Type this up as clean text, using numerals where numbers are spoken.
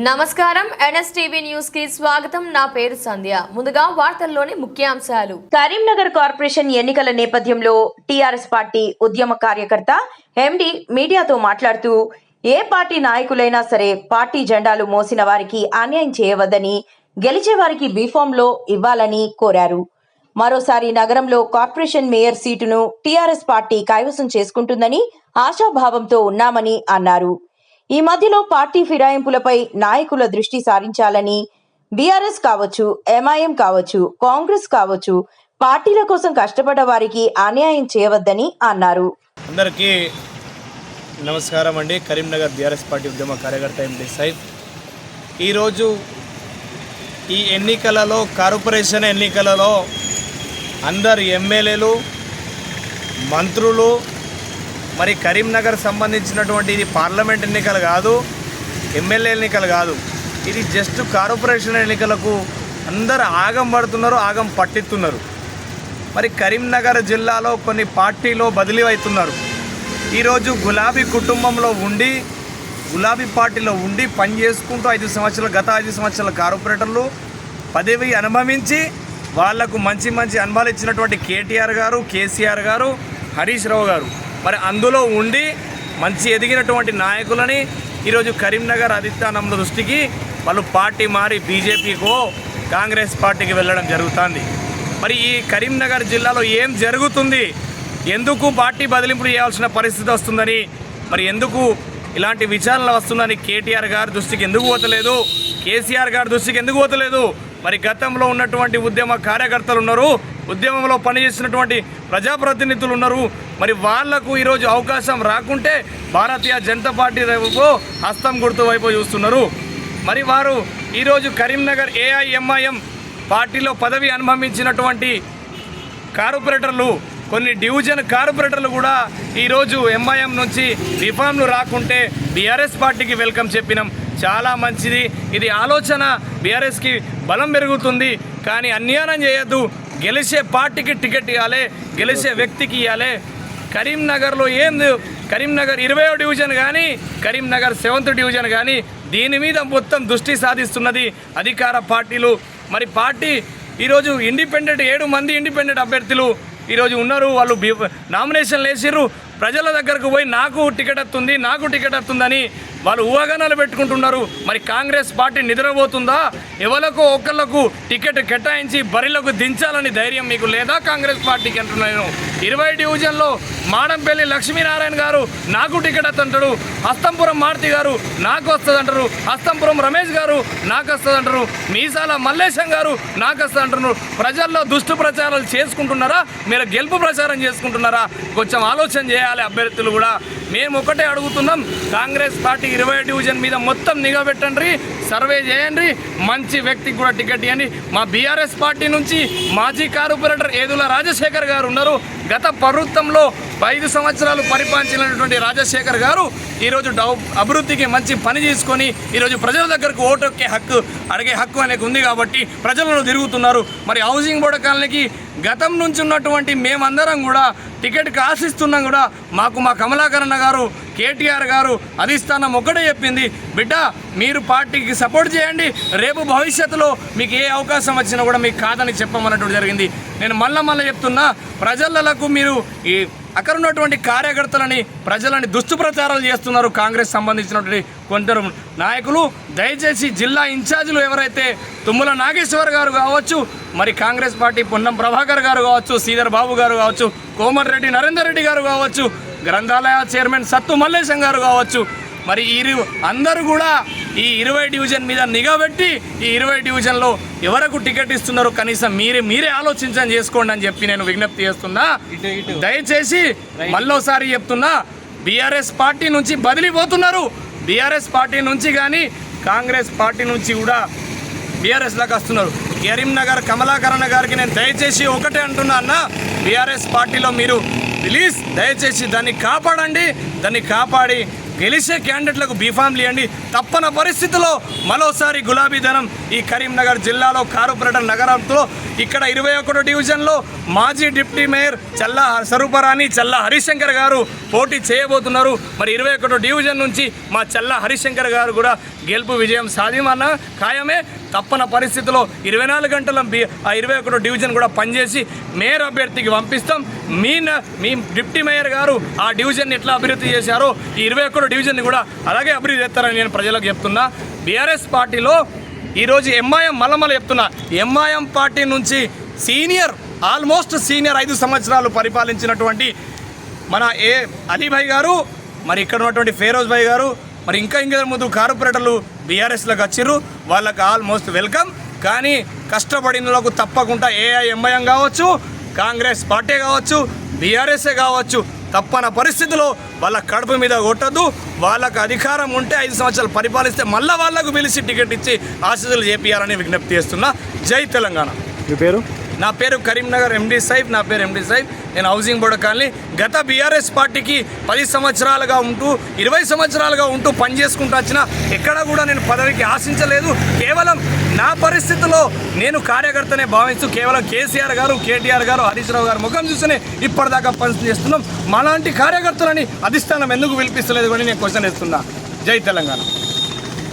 నమస్కారం NSTV news కి స్వాగతం. నా పేరు సంధ్య. ముందుగా వార్తల్లోని ముఖ్యాంశాలు. కరీంనగర్ కార్పొరేషన్ ఎన్నికల నేపథ్యంలో టీఆర్ఎస్ పార్టీ ఉద్యమ కార్యకర్త ఎండి మీడియాతో మాట్లాడుతూ ఏ పార్టీ నాయకులైనా సరే పార్టీ జెండాలు మోసిన వారికి అన్యాయం చేయవద్దని, గెలిచే వారికి బీఫామ్లో ఇవ్వాలని కోరారు. మరోసారి నగరంలో కార్పొరేషన్ మేయర్ సీటును టీఆర్ఎస్ పార్టీ కైవసం చేసుకుంటుందని ఆశాభావంతో ఉన్నామని అన్నారు. ఈ మధ్యలో పార్టీ ఫిరాయింపులపై నాయకుల దృష్టి సారించాలని, బీఆర్ఎస్ కావచ్చు, ఎంఐఎం కావచ్చు, కాంగ్రెస్ కావచ్చు, పార్టీల కోసం కష్టపడ్డ వారికి అన్యాయం చేయవద్దని అన్నారు. అందరికీ నమస్కారం అండి. కరీంనగర్ బీఆర్ఎస్ పార్టీ ఉద్యమ కార్యకర్త ఎండి సైఫ్. ఈరోజు ఈ ఎన్నికలలో, కార్పొరేషన్ ఎన్నికలలో అందరు ఎమ్మెల్యేలు, మంత్రులు, మరి కరీంనగర్ సంబంధించినటువంటి ఇది పార్లమెంట్ ఎన్నికలు కాదు, ఎమ్మెల్యే ఎన్నికలు కాదు, ఇది జస్ట్ కార్పొరేషన్ ఎన్నికలకు అందరు ఆగం పడుతున్నారు, ఆగం పట్టిస్తున్నారు. మరి కరీంనగర్ జిల్లాలో కొన్ని పార్టీలో బదిలీ అవుతున్నారు. ఈరోజు గులాబీ కుటుంబంలో ఉండి, గులాబీ పార్టీలో ఉండి పని చేసుకుంటూ గత 5 సంవత్సరాల కార్పొరేటర్లు పదవి అనుభవించి వాళ్లకు మంచి అనుభవాలు ఇచ్చినటువంటి కేటీఆర్ గారు, కేసీఆర్ గారు, హరీష్ రావు గారు మరి అందులో ఉండి మంచి ఎదిగినటువంటి నాయకులని ఈరోజు కరీంనగర్ అధిష్టానం దృష్టికి వాళ్ళు పార్టీ మారి బీజేపీకో కాంగ్రెస్ పార్టీకి వెళ్ళడం జరుగుతుంది. మరి ఈ కరీంనగర్ జిల్లాలో ఏం జరుగుతుంది, ఎందుకు పార్టీ బదిలింపులు చేయాల్సిన పరిస్థితి వస్తుందని, మరి ఎందుకు ఇలాంటి విచారణలు వస్తుందని కేటీఆర్ గారి దృష్టికి ఎందుకు పోతలేదు, కేసీఆర్ గారి దృష్టికి ఎందుకు పోతలేదు? మరి గతంలో ఉన్నటువంటి ఉద్యమ కార్యకర్తలు ఉన్నారు, ఉద్యమంలో పనిచేసినటువంటి ప్రజాప్రతినిధులు ఉన్నారు. మరి వాళ్లకు ఈరోజు అవకాశం రాకుంటే భారతీయ జనతా పార్టీ వైపు హస్తం గుర్తు వైపు చూస్తున్నారు. మరి వారు ఈరోజు కరీంనగర్ ఏఐఎంఐఎం పార్టీలో పదవి అనుభవించినటువంటి కార్పొరేటర్లు, కొన్ని డివిజన్ కార్పొరేటర్లు కూడా ఈరోజు ఎంఐఎం నుంచి రిఫార్మ్లు రాకుంటే బీఆర్ఎస్ పార్టీకి వెల్కమ్ చెప్పినాం. చాలా మంచిది. ఇది ఆలోచన బీఆర్ఎస్కి బలం పెరుగుతుంది. కానీ అన్యాయం చేయొద్దు. గెలిచే పార్టీకి టికెట్ ఇవ్వాలి, గెలిచే వ్యక్తికి ఇవ్వాలి. కరీంనగర్లో కరీంనగర్ 20వ డివిజన్ కానీ, కరీంనగర్ 7th డివిజన్ కానీ దీని మీద మొత్తం దృష్టి సాధిస్తున్నది అధికార పార్టీలు. మరి పార్టీ ఈరోజు 7 మంది ఇండిపెండెంట్ అభ్యర్థులు ఈరోజు ఉన్నారు. వాళ్ళు నామినేషన్లు వేసిర్రు. ప్రజల దగ్గరకు పోయి నాకు టికెట్ వస్తుందని వాళ్ళు ఊహాగానాలు పెట్టుకుంటున్నారు. మరి కాంగ్రెస్ పార్టీ నిద్రపోతుందా? ఎవరికో ఒకళ్ళకు టికెట్ కేటాయించి బరిలోకి దించాలని ధైర్యం మీకు లేదా? కాంగ్రెస్ పార్టీకి అంటున్నాను. 20 డివిజన్లో మాడంపల్లి లక్ష్మీనారాయణ గారు నాకు టికెట్ వస్తుంటాడు, హస్తంపురం మారుతి గారు నాకు వస్తుంది అంటారు, హస్తంపురం రమేష్ గారు నాకు వస్తుంది అంటారు, మీసాల మల్లేశం గారు నాకు వస్తుంది అంటున్నారు. ప్రజల్లో దుష్టు ప్రచారాలు చేసుకుంటున్నారా? మీరు గెలుపు ప్రచారం చేసుకుంటున్నారా? కొంచెం ఆలోచన చేయాలి అభ్యర్థులు కూడా. మేము ఒకటే అడుగుతున్నాం, కాంగ్రెస్ పార్టీ 20 డివిజన్ మీద మొత్తం నిఘా పెట్టండి, సర్వే చేయండి, మంచి వ్యక్తికి కూడా టికెట్ ఇవ్వండి. మా బీఆర్ఎస్ పార్టీ నుంచి మాజీ కార్పొరేటర్ ఏదుల రాజశేఖర్ గారు ఉన్నారు. గత ప్రభుత్వంలో 5 సంవత్సరాలు పరిపాలించినటువంటి రాజశేఖర్ గారు ఈరోజు అభివృద్ధికి మంచి పని చేసుకొని ఈరోజు ప్రజల దగ్గరకు ఓటు అడిగే హక్కు అనేది ఉంది కాబట్టి ప్రజలను తిరుగుతున్నారు. మరి హౌసింగ్ బోర్డు కాలనీకి గతం నుంచి ఉన్నటువంటి మేమందరం కూడా టికెట్కి ఆశిస్తున్నాం కూడా మాకు మా కమలాకరణ గారు, కేటీఆర్ గారు అధిష్టానం ఒకటే చెప్పింది, బిడ్డ మీరు పార్టీకి సపోర్ట్ చేయండి, రేపు భవిష్యత్తులో మీకు ఏ అవకాశం వచ్చినా కూడా మీకు కాదని చెప్పమన్నట్టు జరిగింది. నేను మళ్ళీ చెప్తున్నా, ప్రజలకు మీరు ఈ అక్కడ ఉన్నటువంటి కార్యకర్తలని, ప్రజలని దుష్ప్రచారాలు చేస్తున్నారు కాంగ్రెస్ సంబంధించినటువంటి కొందరు నాయకులు. దయచేసి జిల్లా ఇన్ఛార్జీలు ఎవరైతే తుమ్మల నాగేశ్వర్ గారు కావచ్చు, మరి కాంగ్రెస్ పార్టీ పొన్నం ప్రభాకర్ గారు కావచ్చు, శ్రీధర్ బాబు గారు కావచ్చు, కోమటిరెడ్డి నరేందర్ రెడ్డి గారు కావచ్చు, గ్రంథాలయ చైర్మన్ సత్తు మల్లేశం గారు కావచ్చు, మరి అందరూ కూడా ఈ 20 డివిజన్ మీద నిఘా పెట్టి ఈ 20 డివిజన్లో ఎవరకు టికెట్ ఇస్తున్నారో కనీసం మీరే ఆలోచించని చేసుకోండి అని చెప్పి నేను విజ్ఞప్తి చేస్తున్నా. దయచేసి మళ్ళోసారి చెప్తున్నా, బీఆర్ఎస్ పార్టీ నుంచి బదిలిపోతున్నారు. బీఆర్ఎస్ పార్టీ నుంచి కానీ కాంగ్రెస్ పార్టీ నుంచి కూడా బీఆర్ఎస్లోకి వస్తున్నారు. కరీంనగర్ కమలాకరణ గారికి నేను దయచేసి ఒకటే అంటున్నా అన్న, బీఆర్ఎస్ పార్టీలో మీరు ప్లీజ్ దయచేసి దాన్ని కాపాడండి. దాన్ని కాపాడి గెలిచే క్యాండిడేట్లకు బీఫామ్లు ఇవ్వండి. తప్పని పరిస్థితుల్లో మరోసారి గులాబీధనం ఈ కరీంనగర్ జిల్లాలో కార్పొరేటర్ నగరంలో ఇక్కడ 21 డివిజన్లో మాజీ డిప్యూటీ మేయర్ చల్లా స్వరూపరాణి చల్లా హరిశంకర్ గారు పోటీ చేయబోతున్నారు. మరి 21 డివిజన్ నుంచి మా చల్లా హరిశంకర్ గారు కూడా గెలుపు విజయం సాధ్యమన్న ఖాయమే. తప్పన పరిస్థితుల్లో 24 గంటల ఆ 21 డివిజన్ కూడా పనిచేసి మేయర్ అభ్యర్థికి పంపిస్తాం. మీ డిప్యూటీ మేయర్ గారు ఆ డివిజన్ ఎట్లా అభివృద్ధి చేశారో ఈ 21 డివిజన్ని కూడా అలాగే అభివృద్ధి చేస్తారని నేను ప్రజలకు చెప్తున్నా. బీఆర్ఎస్ పార్టీలో ఈరోజు ఎంఐఎం మల్లమల్ల చెప్తున్నా, ఎంఐఎం పార్టీ నుంచి ఆల్మోస్ట్ సీనియర్ 5 సంవత్సరాలు పరిపాలించినటువంటి మన అలీభాయ్ గారు, మరి ఇక్కడ ఉన్నటువంటి ఫేరోజ్ భాయ్ గారు, మరి ఇంకా ముందు కార్పొరేటర్లు బీఆర్ఎస్లోకి వచ్చిర్రు. వాళ్ళకి ఆల్మోస్ట్ వెల్కమ్. కానీ కష్టపడిన వాళ్ళకు తప్పకుండా ఏఐఎంఐఎం కావచ్చు, కాంగ్రెస్ పార్టీ కావచ్చు, బీఆర్ఎస్ఏ కావచ్చు, తప్పన పరిస్థితిలో వాళ్ళ కడుపు మీద కొట్టద్దు. వాళ్ళకు అధికారం ఉంటే 5 సంవత్సరాలు పరిపాలిస్తే మళ్ళీ వాళ్ళకు పిలిచి టికెట్ ఇచ్చి ఆశీస్సులు చేపియాలని విజ్ఞప్తి చేస్తున్నా. జై తెలంగాణ. మీ పేరు? నా పేరు కరీంనగర్ ఎండి సైఫ్. నేను హౌసింగ్ బోర్డు కాలనీ. గత బీఆర్ఎస్ పార్టీకి 10 సంవత్సరాలుగా ఉంటూ 20 సంవత్సరాలుగా ఉంటూ పనిచేసుకుంటూ వచ్చిన ఎక్కడ కూడా నేను పదవికి ఆశించలేదు. కేవలం నా పరిస్థితుల్లో నేను కార్యకర్తనే భావిస్తూ కేవలం కేసీఆర్ గారు, కేటీఆర్ గారు, హరీష్ రావు గారు ముఖం చూస్తేనే ఇప్పటిదాకా పని చేస్తున్నాం. మాలాంటి కార్యకర్తలని అధిష్టానం ఎందుకు పిలిపిస్తలేదు అని నేను క్వశ్చన్ వేస్తున్నా. జై తెలంగాణ.